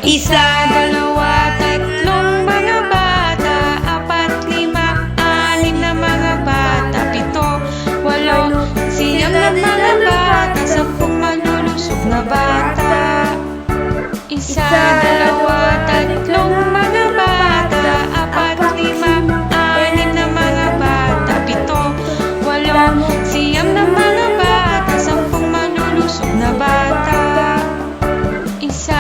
Isa, dalawa, tatlong mga bata, apat, lima, anim na mga bata, pito, walo, siyam na mga bata, sampung malulusog na bata. Isa, dalawa, tatlong mga bata, apat, lima, anim na mga bata, pito, walo, siyam na mga bata, sampung malulusog na bata. Isa,